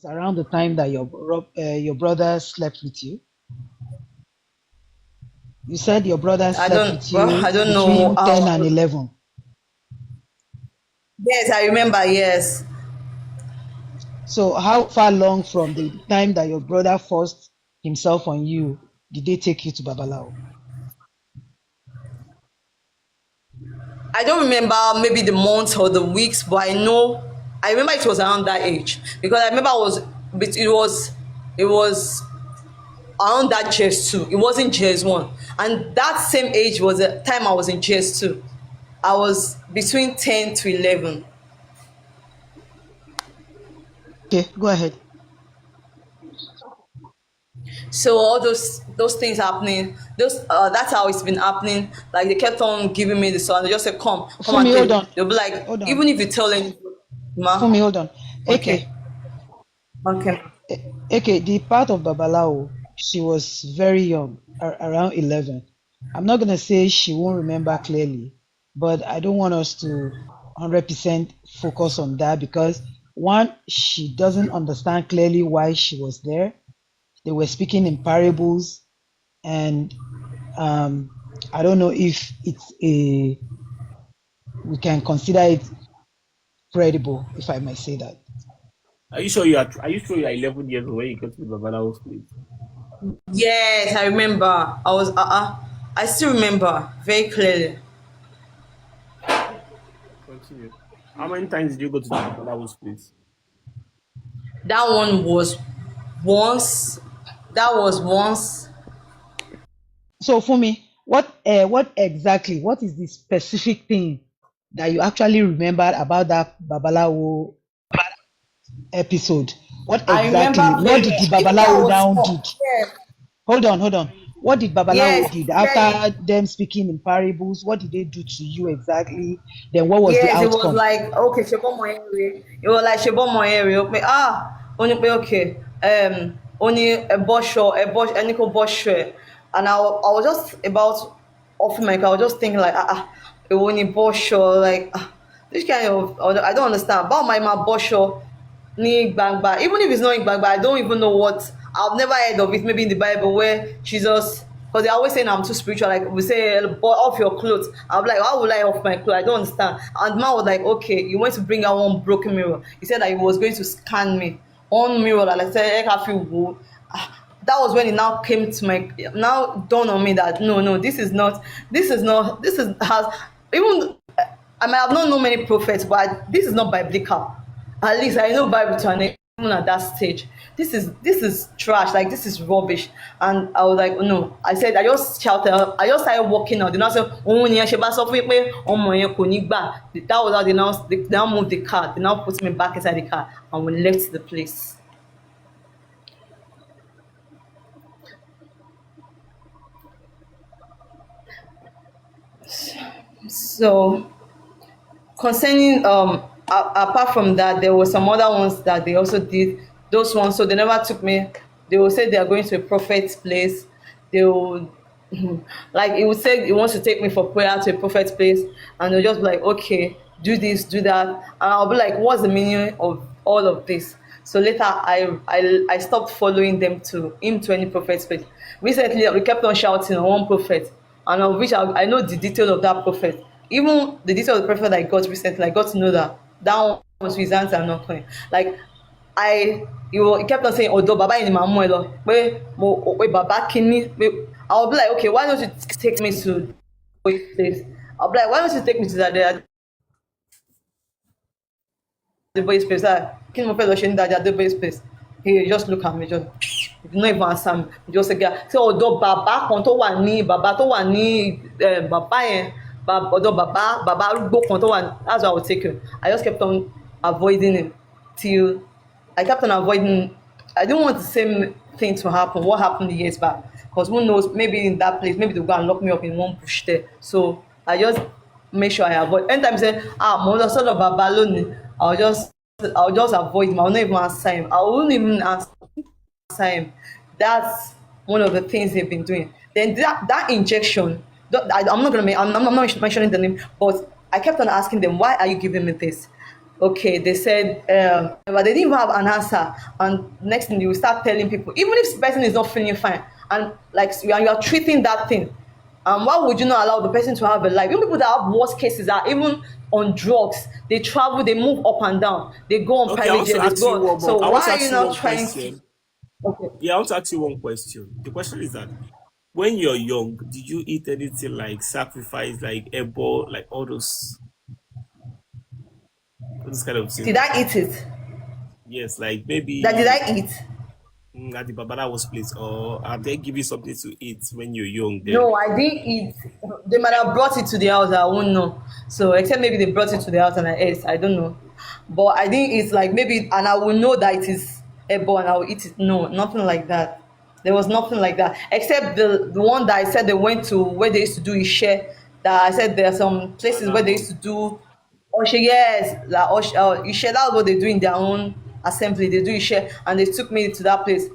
around the time that your brother slept with you. You said your brother slept with I you don't know between 10 and how. 11. Yes, I remember. Yes, So how far long from the time that your brother forced himself on you did they take you to Babalao? I don't remember maybe the months or the weeks, but I remember it was around that age because I remember it was around that JS2. It wasn't JS1, and that same age was the time I was in JS2. I was between 10 to 11. Okay, go ahead. So all those things happening, those that's how it's been happening. Like they kept on giving me the song. They just said, come and Fumi, hold take. on. They'll be like, Hold on. even if you tell anybody, ma, Fumi, hold on. okay, AK, okay. AK, the part of Babalao, she was very young, around 11. I'm not going to say she won't remember clearly, but I don't want us to 100% focus on that because one, she doesn't understand clearly why she was there. They were speaking in parables, and um, I don't know if we can consider it credible, if I may say that. Are you sure you are 11 years old when you got to the Babalawo's place? Yes, I remember. I still remember very clearly. Continue. How many times did you go to the Babalawo's place? That one was once. That was once. So for me, what exactly, what is the specific thing that you actually remembered about that Babalawo episode? What I remember exactly? What very. did the Even though I Babalawo was now small. did? Hold on, hold on. What did Babalawo Yes, did yes, after them speaking in parables? What did they do to you exactly? Then what was the yes. It was outcome? like okay, Shebo Moyere. It was like Shebo Moyere. Only okay. Only a bush, any bush. And I was just about off mic. I was just thinking like only bush like this kind of. I don't understand. About my bush ní gbangba, even if it's not in gbangba, I don't even know what. I've never heard of it. Maybe in the Bible where Jesus, because they're always saying I'm too spiritual. Like we say, boy, off your clothes. I'm like, how will I off my clothes? I don't understand. And the man was like, okay, you went to bring out one broken mirror. He said that he was going to scan me. One mirror that I said, I feel good. That was when it now came to my now dawned on me that no, this is has even I might have not known many prophets, but this is not biblical. At least I know Bible to an extent, even at that stage. This is trash, like this is rubbish. And I was like, oh, no. I said I just shouted, I just started walking out. They now said, oh ni ẹ ṣe bá sọ fún yín pé ọmọ yẹn kò ní gbà. That was how they now moved the car. They now put me back inside the car and we left the place. So concerning apart from that, there were some other ones that they also did. Those ones, so they never took me. They will say they are going to a prophet's place. They will like it would say he wants to take me for prayer to a prophet's place, and they'll just be like, okay, do this, do that, and I'll be like, what's the meaning of all of this? So later, I stopped following them to any prophet's place. Recently, we kept on shouting on one prophet, and of which I know the detail of that prophet. Even the detail of the prophet I got recently, I got to know that that one was his answer, not clean. Like he kept on saying, "Odo baba ni màá mú ẹ lọ pé pé baba kínní pé." I will be like, okay, why don't you take me to this place? I'll be like, why don't you take me to that the boy's place? Kí ni mo fẹ́ lọ ṣe ní that the boy's place? He just look at me, just he did not even answer me. He just said, "Yeah." So ọ̀dọ̀ bàbá kan bàbá tó wà ní bàbá yẹn ọ̀dọ̀ bàbá arúgbó kan tó wà, that's why I would take him. I just kept on avoiding him till I kept on avoiding. I didn't want the same thing to happen. What happened years back? Because who knows? Maybe in that place, maybe they'll go and lock me up in one bush there. So I just make sure I avoid. Anytime say, mo lọ sọ́dọ̀ bàbá lónìí, I'll just avoid him. I'll not even answer him. I won't even answer him. That's one of the things they've been doing. Then that injection, I'm not mentioning the name, but I kept on asking them, why are you giving me this? okay, they said, but they didn't even have an answer. And next thing, you will start telling people, even if the person is not feeling fine, and like you are treating that thing, why would you not allow the person to have a life? Even people that have worst cases are even on drugs. They travel, they move up and down, they go on Okay, I private want to jet, they ask you go. one more. So I want why to are you ask you not one trying to? question. Okay. Yeah, I want to ask you one question. The question is that when you're young, did you eat anything like sacrifice, like ebo, like all those kind of things? Did I eat it? Yes, like That did maybe I eat? at the Babalawo's place, or have they give you something to eat when you're young? Then No, I didn't eat. They might have brought it to the house. I won't know. So except maybe they brought it to the house and I ate. I don't know. But I didn't eat like maybe, and I will know that it is edible and I will eat it. No, nothing like that. There was nothing like that except the one that I said they went to where they used to do Ishe. That I said there are some places where they used Alakun. to do Oshe. Yes, like Oshe, Ishe. That's what they do in their own assembly. They do Ishe, and they took me to that place.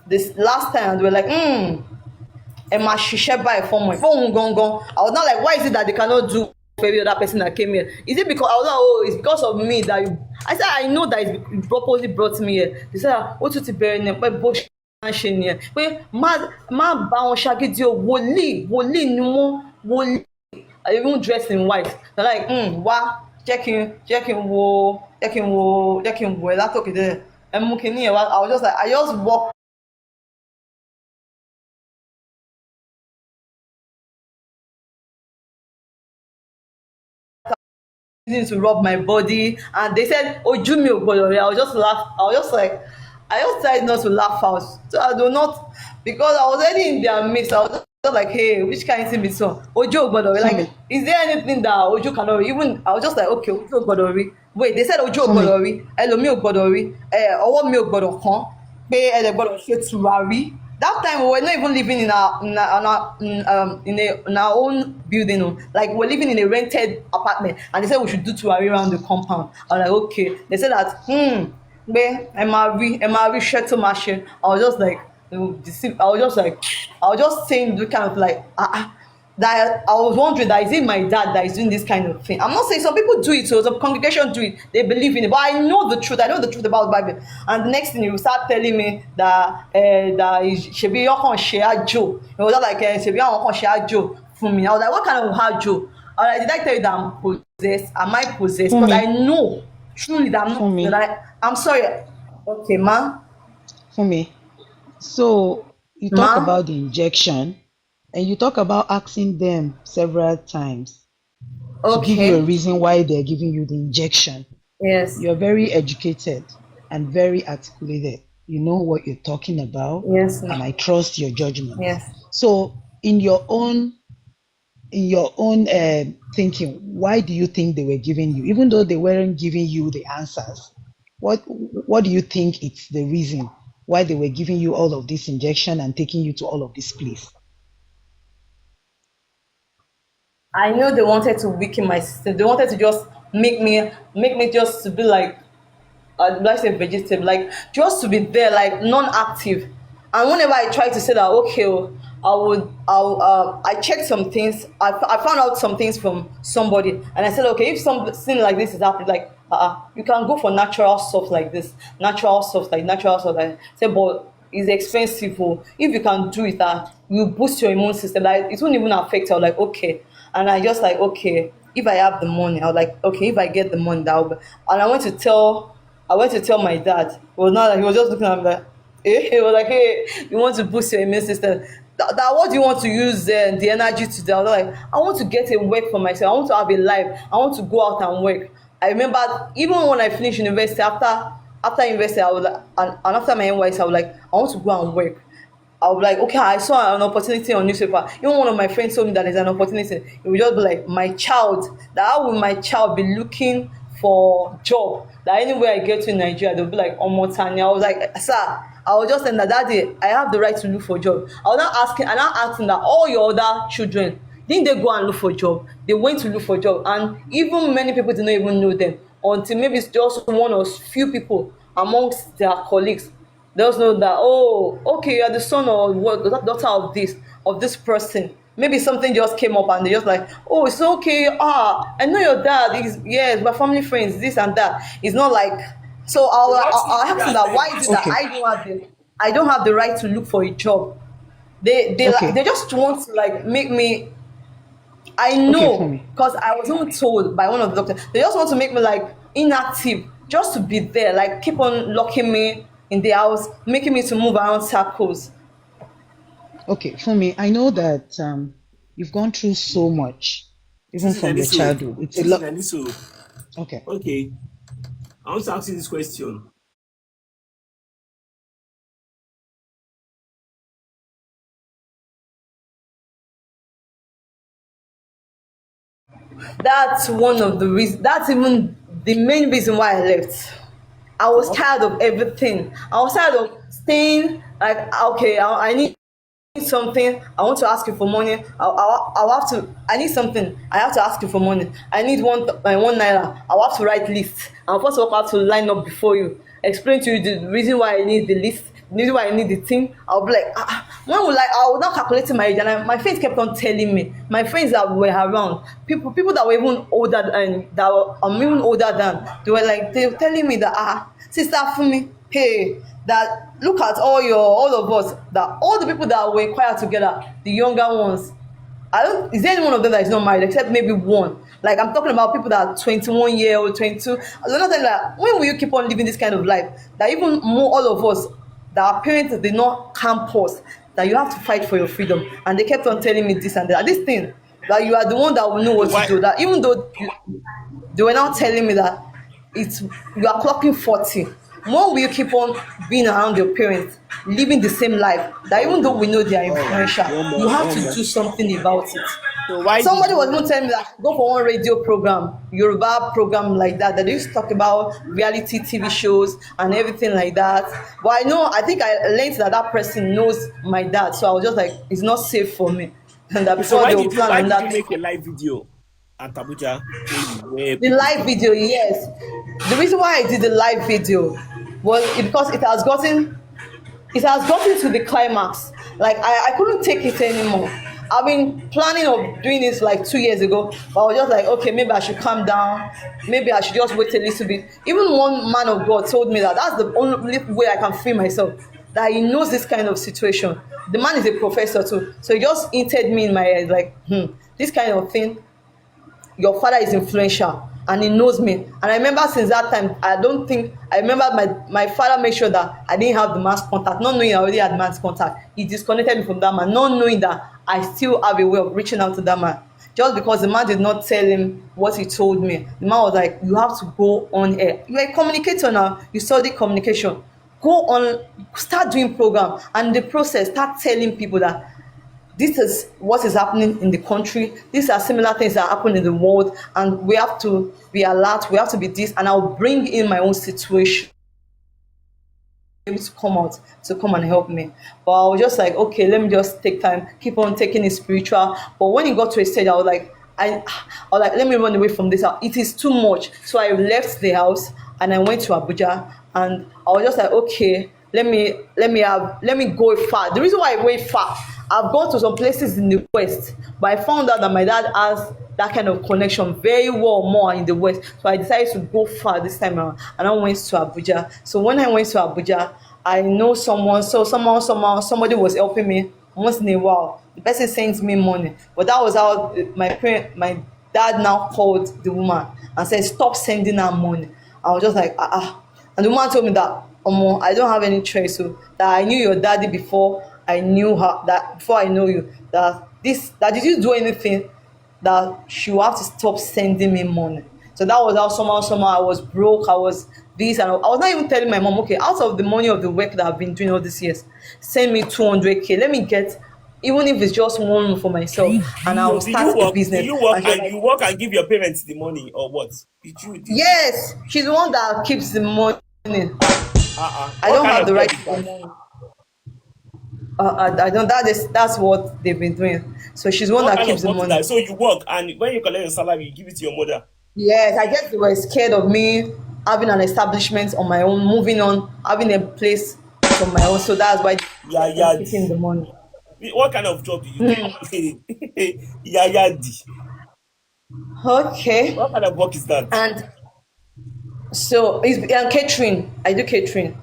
This last time, and they were like, ẹ máa ṣiṣẹ́ báyìí fọ́mọ ẹ̀ fóun gangan. I was not like, why is it that they cannot do for every other person that came here? Is it because I was like, oh, it's because of me that you. I said I know that it's purposely brought me here. They said, ó tún ti bẹ̀rẹ̀ ní pé bó ṣe máa ń ṣe nìyẹn pé má bá wọn ṣagídí o, wòlíì ni wọ́n, wòlíì. I even dressed in white. They're like, wá jẹ́ kí n wo ẹ látòkè délẹ̀ ẹ mú kinní yẹn wá. I was just like, I just walk using to rub my body, and they said ojú mi ò gbọdọ̀ rí. I was just laugh. I was just like, I just tried not to laugh out, so I do not, because I was already in their midst. I was just like, hey, which kind of thing be so ojú ò gbọdọ̀ rí? Like, Funmi, is there anything that ojú cannot rí? Even I was just like, okay, ojú ò gbọdọ̀ rí. Wait, they said ojú ò Funmi, gbọdọ̀ rí, ẹlòmíì ò gbọdọ̀ rí, ọwọ́ mi ò gbọdọ̀ kán, pé ẹ dẹ̀ gbọdọ̀ ṣe tùràrí. That time we were not even living in our own building. Oh. Like we're living in a rented apartment, and they said we should do tuari around the compound. I was like, okay. They said that, MRV share to machine. I was just like, I was just like, I was just saying the kind of like, that I was wondering that is it my dad that is doing this kind of thing. I'm not saying some people do it, so some congregation do it, they believe in it, but I know the truth. I know the truth about the Bible. And the next thing you start telling me that shebi your kan ṣe ajo. It was just like shebi your kan ṣe ajo for me. I was like, what kind of ajo? I was like, did I tell you that I'm possessed? Am I possessed? Because I Funmi, know truly that I'm not. Funmi, I'm sorry. Okay, ma, Funmi. So you talk ma. about the injection and you talk about asking them several times to give you a Okay. reason why they're giving you the injection. Yes. You're very educated and very articulated. You know what you're talking about, Yes. and I trust your judgment. Yes. So, in your own thinking, why do you think they were giving you, even though they weren't giving you the answers? What do you think it's the reason why they were giving you all of this injection and taking you to all of this place? I know they wanted to weaken my system. They wanted to just make me just to be like, let's say vegetable, like just to be there, like non-active. And whenever I try to say that, okay, oh, I checked some things. I found out some things from somebody, and I said, okay, if something like this is happening, like you can go for natural stuff like this, natural stuff like natural stuff like. Say, but it's expensive. Oh. If you can do it, you boost your immune system. Like it won't even affect you. I'm like, okay, and I just like, okay, if I have the money, I was like, okay, if I get the money, and I went to tell my dad. He was not like, he was just looking at me like, he was like, hey, you want to boost your immune system? That what do you want to use the energy to do? I was like, I want to get a work for myself. I want to have a life. I want to go out and work. I remember even when I finished university, after university, I was like, and after my NYC, I was like, I want to go and work. I was like, okay, I saw an opportunity on newspaper. Even one of my friends told me that there's an opportunity. It would just be like, my child, that how will my child be looking for job? That anywhere I get to in Nigeria, they'll be like, Omotani. I was like, sir, I was just saying that day, I have the right to look for job. I was not asking that all your other children, didn't they go and look for job? They went to look for job. And even many people did not even know them until maybe it's just one or few people amongst their colleagues. They just know that, oh, okay, you are the son or what, the daughter of this person. maybe something just came up and they just like, oh, it's okay. I know your dad. Is yes, we're family friends. This and that. It's not like. So So what if I'll you ask them are that why is it telling that Okay. I don't have the right to look for a job. They Okay. just want to like make me. I Okay, know Funmi. because I was even told by one of the doctors. They just want to make me like inactive, just to be there, like keep on locking me in the house, making me to move around circles. Okay, Funmi, I know that you've gone through so much, even Titi from your Naniso? childhood. It's a Titi lot. Naniso. Okay. Okay, I want to ask you this question. That's one of the reasons. That's even the main reason why I left. I was What? tired of everything. I was tired of staying like, okay, I need something. I want to ask you for money. I'll have to. I need something. I have to ask you for money. I need 1 naira. I'll have to write list. I'll first of all have to line up before you, explain to you the reason why I need the list, the reason why I need the thing. I'll be like, when will I was not calculating my age, and my friends kept on telling me. My friends that were around, people that were even older and that were even older than, they were telling me that, sister Funmi, hey, that look at all of us, that all the people that were choir together, the younger ones. I don't. Is there any one of them that is not married except maybe one? Like I'm talking about people that are 21 year old, 22. I'm not telling that. When will you keep on living this kind of life? That even more all of us, that our parents did not camp us, that you have to fight for your freedom, and they kept on telling me this and that. This thing that you are the one that will know Okay, what to why? do. That even though they were now telling me that it's you are clocking 40. More will you keep on being around your parents, living the same life, that even though we know they are All right, influential, one you more, have one to more. do something about it. So why did Somebody was you? even telling me that go for one radio program, Yoruba program like that, that they used to talk about reality TV shows and everything like that. But I think I learned that that person knows my dad, so I was just like, it's not safe for me. And that Okay, so before they will plan why on did you that. make a live video at Abuja when you were The people live start? video, yes. The reason why I did the live video was because it has gotten to the climax. Like I couldn't take it anymore. I've been planning of doing this like 2 years ago, but I was just like, okay, maybe I should calm down. Maybe I should just wait a little bit. Even one man of God told me that that's the only way I can free myself. That he knows this kind of situation. The man is a professor too, so he just hinted me in my head like, this kind of thing, your father is influential and he knows me. And I remember since that time, I remember my father made sure that I didn't have the man's contact, not knowing I already had the man's contact. He disconnected me from that man, not knowing that I still have a way of reaching out to that man. Just because the man did not tell him what he told me. The man was like, you have to go on air. You're a communicator now, you study communication. Go on, start doing program, and in the process start telling people that this is what is happening in the country. These are similar things that happen in the world, and we have to be alert. We have to be this, and I'll bring in my own situation able to come out to come and help me. But I was just like, okay, let me just take time, keep on taking it spiritual. But when it got to a stage, I was like, let me run away from this. It is too much. So I left the house and I went to Abuja, and I was just like, okay, let me go far. The reason why I went far, I've gone to some places in the west, but I found out that my dad has that kind of connection very well more in the west. So I decided to go far this time around, and I went to Abuja. So when I went to Abuja, I know someone. So somebody was helping me once in a while. The person sends me money, but that was how my dad now called the woman and said, stop sending her money. I was just like, and the woman told me that, I don't have any choice. So that I knew your daddy before I knew her, that before I know you, that did you do anything that she will have to stop sending me money. So that was how somehow I was broke. I was this, and I was not even telling my mom, okay, out of the money of the work that I've been doing all these years, send me 200K. Let me get, even if it's just one room for myself, and I So will start a do business. you work And she was and like, you work and give your parents the money or what? Did you? yes, she's the one that keeps the money. I What don't kind have of the job right is to the that? money. I don't. That's what they've been doing. So she's the one What that kind keeps of the work is money. that? So you work and when you collect your salary, you give it to your mother. Yes, I guess they were scared of me having an establishment on my own, moving on, having a place of my own. So that's why Yeah, they're yeah. keeping the money. What kind of job do you do? Yayadi. Okay. What kind of work is that? And so it's catering. I do catering.